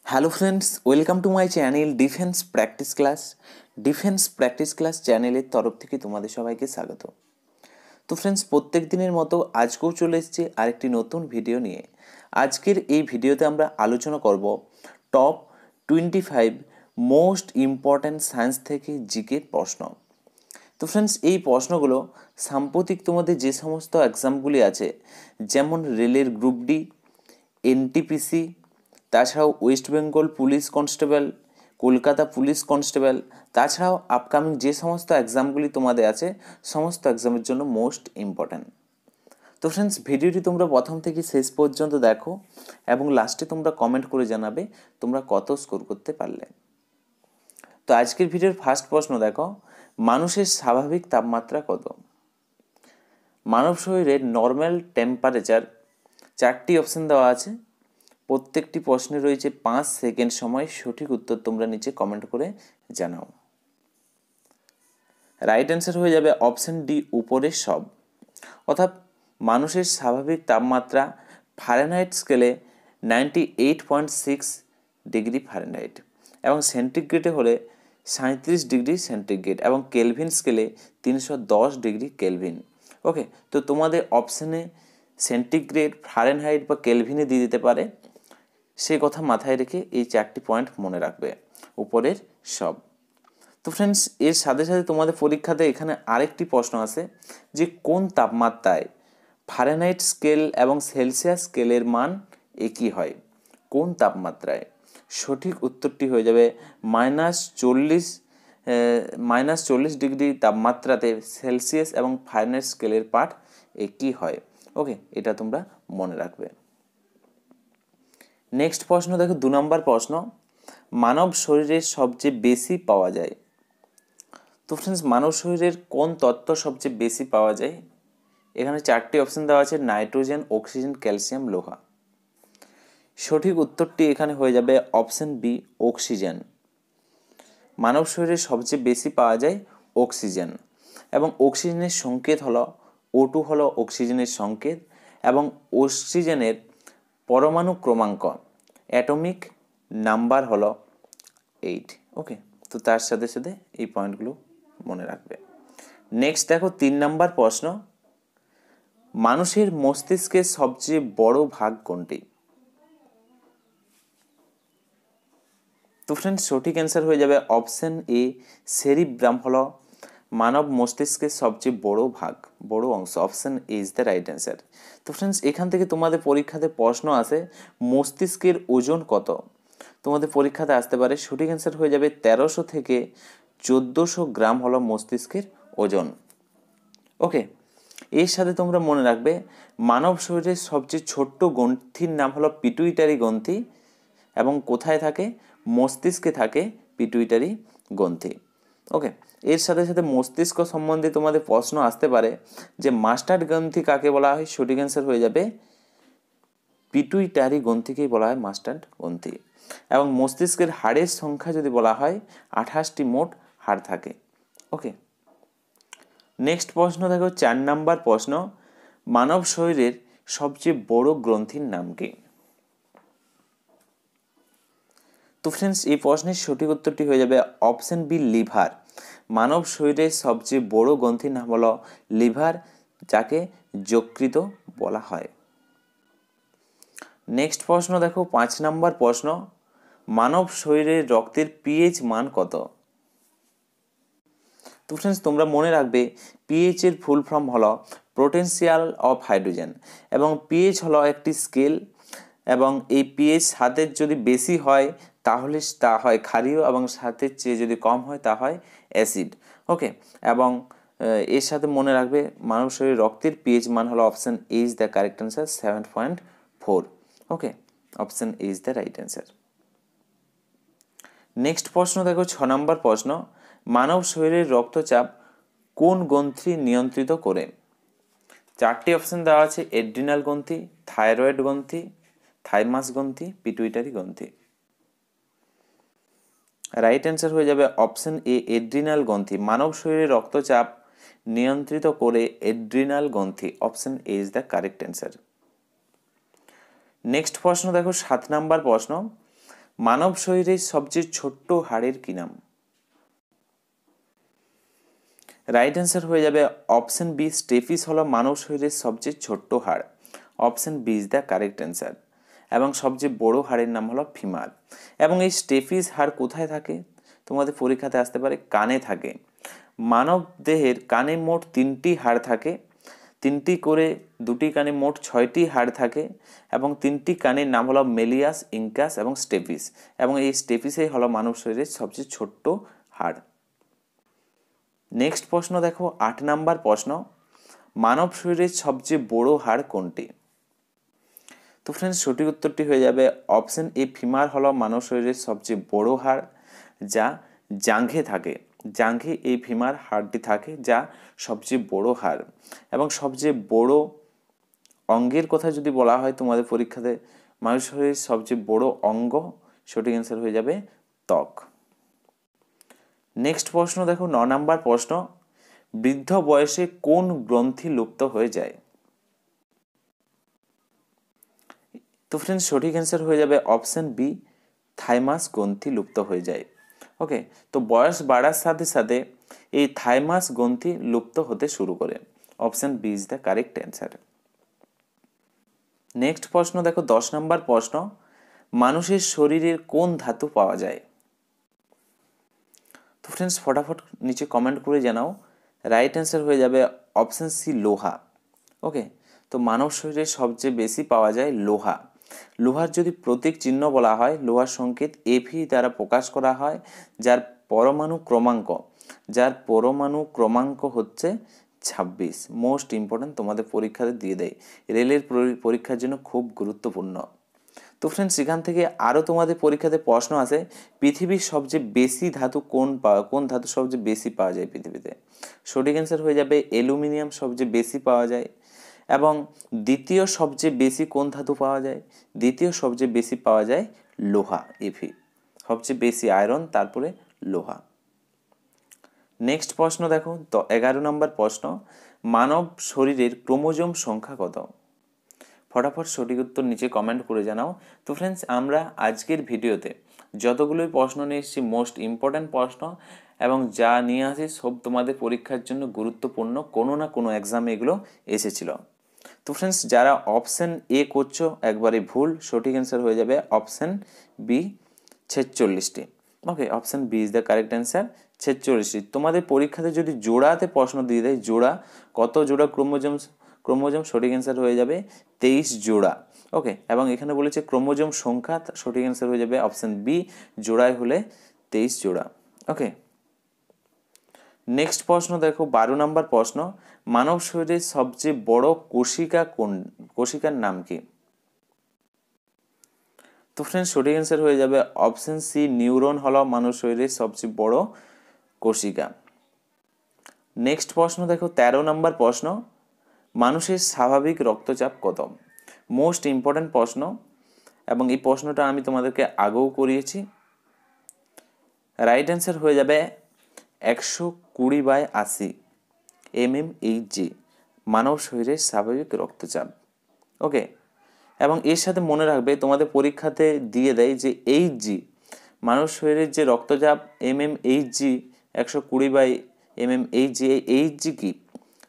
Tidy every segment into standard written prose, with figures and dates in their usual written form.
Hello friends, welcome to my channel defence practice class চ্যানেলের তরফ থেকে তোমাদের সবাইকে স্বাগত। তো ফ্রেন্ডস, প্রত্যেক দিনের মতো আজকেও চলে এসেছে আরেকটি নতুন ভিডিও নিয়ে। আজকের এই ভিডিওতে আমরা আলোচনা করব টপ 25 মোস্ট ইম্পর্ট্যান্ট সায়েন্স থেকে জিকে প্রশ্ন। তো ফ্রেন্ডস, এই প্রশ্নগুলো সাম্প্রতিক তোমাদের যে সমস্ত এক্সামগুলি আছে, যেমন রেলের গ্রুপ ডি, এনটিপিসি, তাছাড়াও West Bengal police constable, Kolkata police constable, তাছাড়াও আপকামিং যে সমস্ত এক্সামগুলি তোমাদের আছে সমস্ত এক্সামের জন্য মোস্ট ইম্পর্ট্যান্ট। তো ফ্রেন্ডস, ভিডিওটি তোমরা প্রথম থেকে শেষ পর্যন্ত দেখো এবং লাস্টে তোমরা কমেন্ট করে জানাবে তোমরা কত স্কোর করতে পারলে। তো আজকের ভিডিওর ফার্স্ট প্রশ্ন দেখো, মানুষের স্বাভাবিক তাপমাত্রা কত? মানব শরীরের নর্মাল টেম্পারেচার 4টি অপশন দেওয়া আছে। প্রত্যেকটি প্রশ্নে রয়েছে 5 সেকেন্ড সময়। সঠিক উত্তর তোমরা নিচে কমেন্ট করে জানাও। রাইট অ্যান্সার হয়ে যাবে অপশন ডি, উপরের সব। অর্থাৎ মানুষের স্বাভাবিক তাপমাত্রা ফারেনহাইট স্কেলে 98.6 ডিগ্রি ফারেনহাইট এবং সেন্টিগ্রেডে হলে 37 ডিগ্রি সেন্টিগ্রেড এবং কেলভিন স্কেলে 310 ডিগ্রি কেলভিন। ওকে, তো তোমাদের অপশানে সেন্টিগ্রেড, ফারেনহাইট বা কেলভিনে দিয়ে দিতে পারে, সে কথা মাথায় রেখে এই 4টি পয়েন্ট মনে রাখবে, উপরের সব। তো ফ্রেন্ডস, এর সাথে সাথে তোমাদের পরীক্ষাতে এখানে আরেকটি প্রশ্ন আছে যে কোন তাপমাত্রায় ফারেনহাইট স্কেল এবং সেলসিয়াস স্কেলের মান একই হয়? কোন তাপমাত্রায়? সঠিক উত্তরটি হয়ে যাবে -40 ডিগ্রি তাপমাত্রাতে সেলসিয়াস এবং ফারেনহাইট স্কেলের পাঠ একই হয়। ওকে, এটা তোমরা মনে রাখবে। নেক্সট প্রশ্ন দেখো, 2 নম্বর প্রশ্ন, মানব শরীরে সবচেয়ে বেশি পাওয়া যায়। তো ফ্রেন্ডস, মানব শরীরের কোন তত্ত্ব সবচেয়ে বেশি পাওয়া যায়? এখানে 4টি অপশন দেওয়া আছে, নাইট্রোজেন, অক্সিজেন, ক্যালসিয়াম, লোহা। সঠিক উত্তরটি এখানে হয়ে যাবে অপশন বি, অক্সিজেন। মানব শরীরে সবচেয়ে বেশি পাওয়া যায় অক্সিজেন এবং অক্সিজেনের সংকেত হলো O2 হলো অক্সিজেনের সংকেত এবং অক্সিজেনের পরমাণু ক্রমাঙ্ক অ্যাটমিক নাম্বার হলো 8। ওকে, তো তার সাথে সাথে এই পয়েন্টগুলো মনে রাখবে। নেক্সট দেখো, 3 নম্বর প্রশ্ন, মানুষের মস্তিষ্কের সবচেয়ে বড় ভাগ কোনটি? তো ফ্রেন্ডস, সঠিক অ্যান্সার হয়ে যাবে অপশন এ, সেরিব্রাম হলো মানব মস্তিষ্কের সবচেয়ে বড় অংশ। Option A is the right answer. তো ফ্রেন্ডস, এখান থেকে তোমাদের পরীক্ষাতে প্রশ্ন আসে মস্তিষ্কের ওজন কত? তোমাদের পরীক্ষাতে আসতে পারে। সঠিক অ্যান্সার হয়ে যাবে 1300 থেকে 1400 গ্রাম হলো মস্তিষ্কের ওজন। ওকে, এর সাথে তোমরা মনে রাখবে মানব শরীরের সবচেয়ে ছোট্ট গ্রন্থির নাম হলো পিটুইটারি গ্রন্থি এবং কোথায় থাকে? মস্তিষ্কে থাকে পিটুইটারি গ্রন্থি। ওকে, এর সাথে সাথে মস্তিষ্ক সম্বন্ধে তোমাদের প্রশ্ন আসতে পারে যে মাস্টার্ড গ্রন্থি কাকে বলা হয়? সঠিক অ্যান্সার হয়ে যাবে পিটুইটারি গ্রন্থিকেই বলা হয় মাস্টার্ড গ্রন্থি। এবং মস্তিষ্কের হাড়ের সংখ্যা যদি বলা হয় 28টি মোট হাড় থাকে। ওকে, নেক্সট প্রশ্ন দেখো, 4 নম্বর প্রশ্ন, মানব শরীরের সবচেয়ে বড় গ্রন্থির নাম কি? তো ফ্রেন্ডস, এই প্রশ্নের সঠিক উত্তরটি হয়ে যাবে অপশন বি, লিভার। মানব শরীরের সবচেয়ে বড় গ্রন্থির নাম হলো লিভার, যাকে যকৃৎ বলা হয়। নেক্সট প্রশ্ন দেখো, 5 নম্বর প্রশ্ন, মানব শরীরের রক্তের পিএইচ মান কত? তো ফ্রেন্ডস, তোমরা মনে রাখবে পিএইচ এর ফুল ফর্ম হলো পোটেনশিয়াল অফ হাইড্রোজেন এবং পিএইচ হলো একটি স্কেল এবং এই পিএইচ 7-এর যদি বেশি হয় তাহলে তা হয় ক্ষারীয় এবং 7-এর চেয়ে যদি কম হয় তা হয় অ্যাসিড। ওকে, এবং এর সাথে মনে রাখবে মানব শরীরের রক্তের পিএইচ মান হলো option A is the correct answer 7.4। Okay, option A is the right answer. Next প্রশ্ন দেখো, 6 নম্বর প্রশ্ন, মানব শরীরের রক্তচাপ কোন গ্রন্থি নিয়ন্ত্রিত করে? 4টি অপশন দেওয়া আছে, এড্রিনাল গ্রন্থি, থাইরয়েড গ্রন্থি, থাইমাস গ্রন্থি, পিটুইটারি গ্রন্থি। রাইট অ্যান্সার হয়ে যাবে অপশন এ, এড্রিনাল গ্রন্থি। মানব শরীরে রক্তচাপ নিয়ন্ত্রিত করে এড্রিনাল গ্রন্থি। Option A is the correct answer. Next প্রশ্ন দেখো, 7 নম্বর প্রশ্ন, মানব শরীরের সবচেয়ে ছোট্ট হাড়ের কি নাম? রাইট অ্যান্সার হয়ে যাবে অপশন বি, স্টেফিস হলো মানব শরীরের সবচেয়ে ছোট্ট হাড়। Option B is the correct answer. এবং সবচেয়ে বড় হাড়ের নাম হলো ফিমার। এবং এই স্টেফিস হাড় কোথায় থাকে? তোমাদের পরীক্ষাতে আসতে পারে কানে থাকে। মানব দেহের কানে মোট 3টি হাড় থাকে, 3টি করে 2টি কানে মোট 6টি হাড় থাকে এবং 3টি কানের নাম হলো মেলিয়াস, ইনকাস এবং স্টেফিস। এবং এই স্টেফিসই হলো মানব শরীরের সবচেয়ে ছোট্ট হাড়। নেক্সট প্রশ্ন দেখো, 8 নাম্বার প্রশ্ন, মানব শরীরের সবচেয়ে বড় হাড় কোনটি? তো ফ্রেন্ডস সঠিক উত্তরটি হয়ে যাবে অপশন এ, ফিমার হলো মানব শরীরের সবচেয়ে বড় হাড়, যা জাঙ্ঘে থাকে। জাঙ্ঘে এই ফিমার হাড়টি থাকে, যা সবচেয়ে বড় হাড়। এবং সবচেয়ে বড় অঙ্গের কথা যদি বলা হয় তোমাদের পরীক্ষাতে, মানুষ শরীরের সবচেয়ে বড় অঙ্গ, সঠিক অ্যান্সার হয়ে যাবে ত্বক। নেক্সট প্রশ্ন দেখো, 9 নাম্বার প্রশ্ন, বৃদ্ধ বয়সে কোন গ্রন্থি লুপ্ত হয়ে যায়? তো ফ্রেন্ডস সঠিক অ্যান্সার হয়ে যাবে অপশন বি, থাইমাস গ্রন্থি লুপ্ত হয়ে যায়। ওকে, তো বয়স বাড়ার সাথে সাথে এই থাইমাস গ্রন্থি লুপ্ত হতে শুরু করে। Option B is the correct answer. Next প্রশ্ন দেখো, 10 নাম্বার প্রশ্ন, মানুষের শরীরের কোন ধাতু পাওয়া যায়? তো ফ্রেন্ডস ফটাফট নিচে কমেন্ট করে জানাও। রাইট অ্যান্সার হয়ে যাবে অপশন সি, লোহা। ওকে, তো মানব শরীরে সবচেয়ে বেশি পাওয়া যায় লোহা। লোহার যদি প্রতীক চিহ্ন বলা হয়, লোহার সংকেত এফি দ্বারা প্রকাশ করা হয়, যার পরমাণু ক্রমাঙ্ক হচ্ছে 26। মোস্ট ইম্পর্টেন্ট, তোমাদের পরীক্ষাতে দিয়ে দেয়, রেলের পরীক্ষার জন্য খুব গুরুত্বপূর্ণ। তো ফ্রেন্ডস এখান থেকে আরও তোমাদের পরীক্ষাতে প্রশ্ন আসে, পৃথিবীর সবচেয়ে বেশি ধাতু কোন ধাতু সবচেয়ে বেশি পাওয়া যায় পৃথিবীতে? সঠিক অ্যান্সার হয়ে যাবে অ্যালুমিনিয়াম সবচেয়ে বেশি পাওয়া যায়। এবং দ্বিতীয় সবচেয়ে বেশি কোন ধাতু পাওয়া যায়? দ্বিতীয় সবচেয়ে বেশি পাওয়া যায় লোহা, এফি। সবচেয়ে বেশি আয়রন, তারপরে লোহা। নেক্সট প্রশ্ন দেখো, তো 11 নম্বর প্রশ্ন, মানব শরীরের ক্রোমোজোম সংখ্যা কত? ফটাফট সঠিক উত্তর নিচে কমেন্ট করে জানাও। তো ফ্রেন্ডস আমরা আজকের ভিডিওতে যতগুলোই প্রশ্ন নিয়ে এসেছি, মোস্ট ইম্পর্ট্যান্ট প্রশ্ন, এবং যা নিয়ে আসি সব তোমাদের পরীক্ষার জন্য গুরুত্বপূর্ণ, কোনো না কোনো এক্সামে এগুলো এসেছিল। তো ফ্রেন্ডস যারা অপশন এ করছো একবারে ভুল, সঠিক অ্যান্সার হয়ে যাবে অপশন বি, 46টি। Okay, option B is the correct answer, 46টি। তোমাদের পরীক্ষাতে যদি জোড়াতে প্রশ্ন দিয়ে দেয়, জোড়া কত জোড়া ক্রোমোজোম, সঠিক অ্যান্সার হয়ে যাবে 23 জোড়া। ওকে, এবং এখানে বলেছে ক্রোমোজোম সংখ্যা, সঠিক অ্যান্সার হয়ে যাবে অপশন বি, জোড়ায় হলে 23 জোড়া। ওকে, নেক্সট প্রশ্ন দেখো, 12 নম্বর প্রশ্ন, মানব শরীরের সবচেয়ে বড় কোষিকার নাম কি? তো ফ্রেন্ডস সঠিক অ্যান্সার হয়ে যাবে অপশন সি, নিউরন হলো মানব শরীরের সবচেয়ে বড় কোষিকা। নেক্সট প্রশ্ন দেখো, 13 নম্বর প্রশ্ন, মানুষের স্বাভাবিক রক্তচাপ কত? মোস্ট ইম্পর্ট্যান্ট প্রশ্ন, এবং এই প্রশ্নটা আমি তোমাদেরকে আগেও করিয়েছি। রাইট অ্যান্সার হয়ে যাবে 120/80 mmHg, মানব শরীরের স্বাভাবিক রক্তচাপ। ওকে, এবং এর সাথে মনে রাখবে তোমাদের পরীক্ষাতে দিয়ে দেয় যে এইচজি, মানব শরীরের যে রক্তচাপ mmHg 120/mmHg, এই এইচজি কি?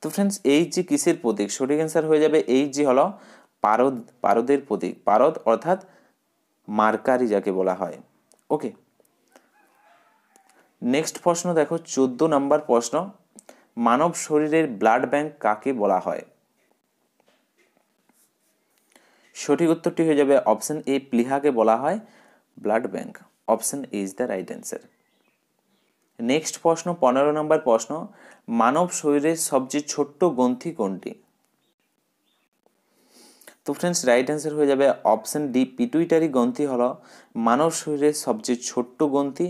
তো ফ্রেন্ডস এইচজি কিসের প্রতীক? সঠিক অ্যান্সার হয়ে যাবে এইচজি হলো পারদের প্রতীক। পারদ অর্থাৎ মার্কারি যাকে বলা হয়। ওকে, নেক্সট প্রশ্ন দেখো, 14 নম্বর প্রশ্ন, মানব শরীরের ব্লাড ব্যাংক কাকে বলা হয়? সঠিক উত্তরটি হয়ে যাবে অপশন এ, প্লিহাকে বলা হয় blood bank. Option A is the right answer. Next প্রশ্ন, 15 নম্বর প্রশ্ন, মানব শরীরের সবচেয়ে ছোট্ট গ্রন্থি কোনটি? তো ফ্রেন্ডস রাইট অ্যান্সার হয়ে যাবে অপশন ডি, পিটুইটারি গ্রন্থি হলো মানব শরীরের সবচেয়ে ছোট্ট গ্রন্থি।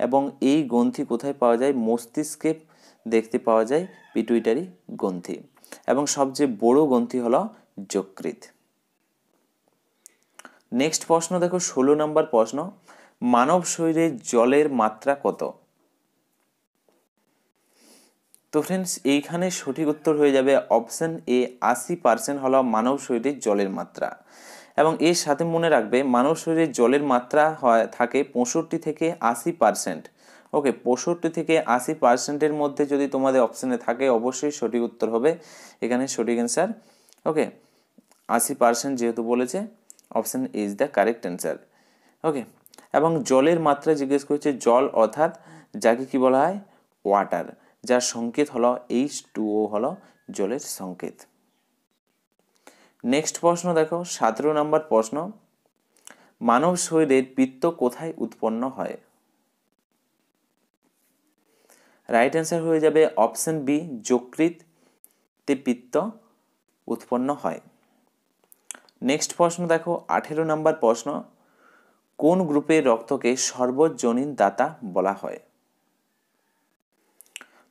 এবং এই গ্রন্থি কোথায় পাওয়া যায়? মস্তিষ্কে দেখতে পাওয়া যায় পিটুইটারি গ্রন্থি। এবং সবচেয়ে বড় গ্রন্থি হলো যকৃৎ। নেক্সট প্রশ্ন দেখো, 16 নম্বর প্রশ্ন, মানব শরীরে জলের মাত্রা কত? তো ফ্রেন্ডস এইখানে সঠিক উত্তর হয়ে যাবে অপশন এ, 80% হলো মানব শরীরের জলের মাত্রা। এবং এর সাথে মনে রাখবে মানব শরীরে জলের মাত্রা থাকে 65 থেকে 80%। ওকে, 65 থেকে 80%-এর মধ্যে যদি তোমাদের অপশানে থাকে অবশ্যই সঠিক উত্তর হবে এখানে সঠিক অ্যান্সার। ওকে, 80% যেহেতু বলেছে, option is the correct answer. Okay, এবং জলের মাত্রা জিজ্ঞেস করছে, জল অর্থাৎ যাকে কি বলা হয়, ওয়াটার, যার সংকেত হলো H2O হলো জলের সংকেত। নেক্সট প্রশ্ন দেখো, 17 নম্বর প্রশ্ন, মানব শরীরের পিত্ত কোথায় উৎপন্ন হয়? রাইট অ্যান্সার হয়ে যাবে অপশন বি, যকৃতে পিত্ত উৎপন্ন হয়। নেক্সট প্রশ্ন দেখো, 18 নম্বর প্রশ্ন, কোন গ্রুপের রক্তকে সর্বজনীন দাতা বলা হয়?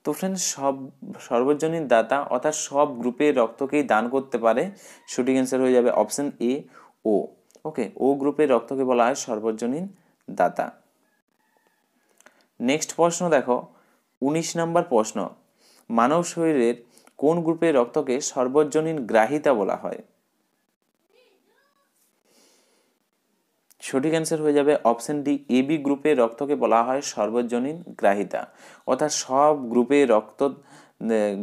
তো ফ্রেন্ডস, সর্বজনীন দাতা অর্থাৎ সব গ্রুপের রক্তকেই দান করতে পারে, সঠিক অ্যান্সার হয়ে যাবে অপশন এ, ও। ওকে, ও গ্রুপের রক্তকে বলা হয় সর্বজনীন দাতা। নেক্সট প্রশ্ন দেখো, 19 নম্বর প্রশ্ন, মানব শরীরের কোন গ্রুপের রক্তকে সর্বজনীন গ্রাহিতা বলা হয়? সঠিক অ্যান্সার হয়ে যাবে অপশন ডি, এবি গ্রুপের রক্তকে বলা হয় সর্বজনীন গ্রাহিতা, অর্থাৎ সব গ্রুপে রক্ত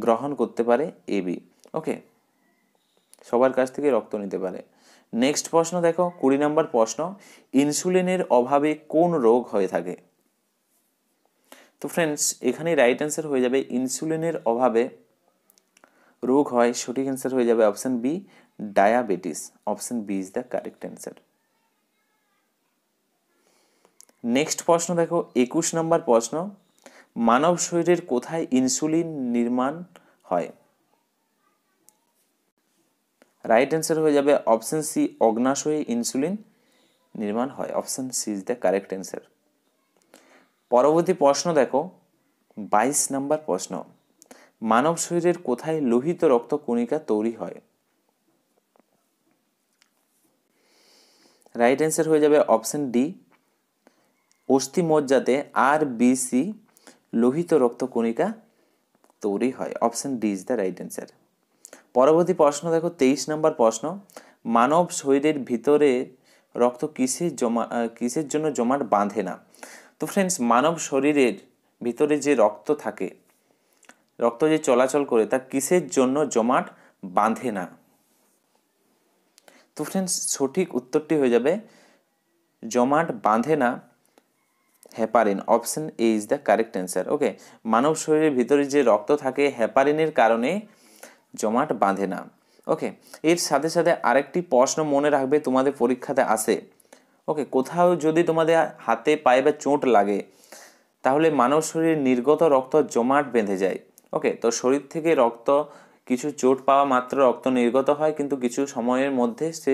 গ্রহণ করতে পারে এবি। ওকে, সবার কাছ থেকে রক্ত নিতে পারে। নেক্সট প্রশ্ন দেখো, 20 নম্বর প্রশ্ন, ইনসুলিনের অভাবে কোন রোগ হয়ে থাকে? তো ফ্রেন্ডস, এখানে রাইট অ্যান্সার হয়ে যাবে ইনসুলিনের অভাবে রোগ হয়, সঠিক অ্যান্সার হয়ে যাবে option B, diabetes. Option B is the correct answer. Next প্রশ্ন দেখো, 21 নম্বর প্রশ্ন, মানব শরীরের কোথায় ইনসুলিন নির্মাণ হয়? রাইট অ্যান্সার হয়ে যাবে অপশন সি, অগ্নাশয়ে ইনসুলিন নির্মাণ হয়। Option C is the correct answer. পরবর্তী প্রশ্ন দেখো, 22 নম্বর প্রশ্ন, মানব শরীরের কোথায় লোহিত রক্ত কণিকা তৈরি হয়? রাইট অ্যান্সার হয়ে যাবে অপশন ডি, অস্থিমজ্জাতে RBC লোহিত রক্ত কণিকা তৈরি হয়। Option D is the right answer. পরবর্তী প্রশ্ন দেখো, 23 নম্বর প্রশ্ন, মানব শরীরের ভিতরে রক্ত কিসের জন্য জমাট বাঁধে না? তো ফ্রেন্ডস, মানব শরীরের ভিতরে যে রক্ত থাকে, রক্ত যে চলাচল করে, তা কিসের জন্য জমাট বাঁধে না? তো ফ্রেন্ডস, সঠিক উত্তরটি হয়ে যাবে জমাট বাঁধে না heparin. Option A is the correct answer. Okay, মানব শরীরের ভিতরে যে রক্ত থাকে হেপারিনের কারণে জমাট বাঁধে না। ওকে, এর সাথে সাথে আরেকটি প্রশ্ন মনে রাখবে, তোমাদের পরীক্ষাতে আসে। ওকে, কোথাও যদি তোমাদের হাতে পায়ে বা চোট লাগে, তাহলে মানব শরীরে নির্গত রক্ত জমাট বেঁধে যায়। ওকে, তো শরীর থেকে রক্ত কিছু চোট পাওয়া মাত্র রক্ত নির্গত হয়, কিন্তু কিছু সময়ের মধ্যে সে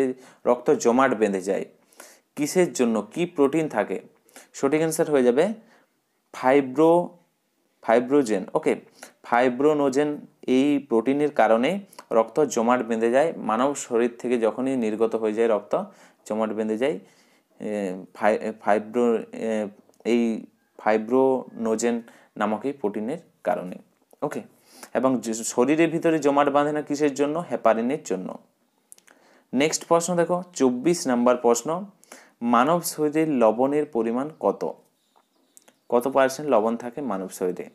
রক্ত জমাট বেঁধে যায়। কিসের জন্য, কি প্রোটিন থাকে? সঠিক অ্যান্সার হয়ে যাবে ফাইব্রোজেন। ওকে, ফাইব্রোনোজেন এই প্রোটিনের কারণে রক্ত জমাট বেঁধে যায়। মানব শরীর থেকে যখনই নির্গত হয়ে যায় রক্ত জমাট বেঁধে যায় এই ফাইব্রোনোজেন নামক এই প্রোটিনের কারণে। ওকে, এবং শরীরের ভিতরে জমাট বাঁধে না কিসের জন্য? হেপারিনের জন্য। নেক্সট প্রশ্ন দেখো, 24 নম্বর প্রশ্ন, মানব শরীরে লবণের পরিমাণ কত পার্সেন্ট লবণ থাকে মানব শরীরে?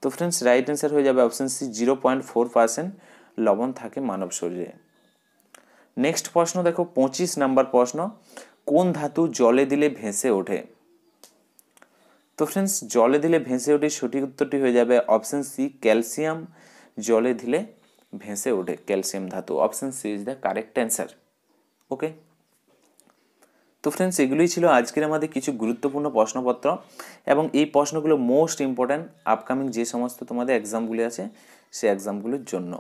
তো ফ্রেন্ডস, রাইট অ্যান্সার হয়ে যাবে অপশন সি, 0.4% লবণ থাকে মানব শরীরে। নেক্সট প্রশ্ন দেখো, 25 নম্বর প্রশ্ন, কোন ধাতু জলে দিলে ভেসে ওঠে? তো ফ্রেন্ডস, জলে দিলে ভেসে ওঠে, সঠিক উত্তরটি হয়ে যাবে অপশন সি, ক্যালসিয়াম জলে দিলে ভেসে ওঠে, ক্যালসিয়াম ধাতু। Option C is the correct answer. Okay, তো ফ্রেন্ডস, এগুলোই ছিল আজকের আমাদের কিছু গুরুত্বপূর্ণ প্রশ্নপত্র, এবং এই প্রশ্নগুলো মোস্ট ইম্পর্ট্যান্ট আপকামিং যে সমস্ত তোমাদের এক্সামগুলি আছে সেই এক্সামগুলোর জন্য।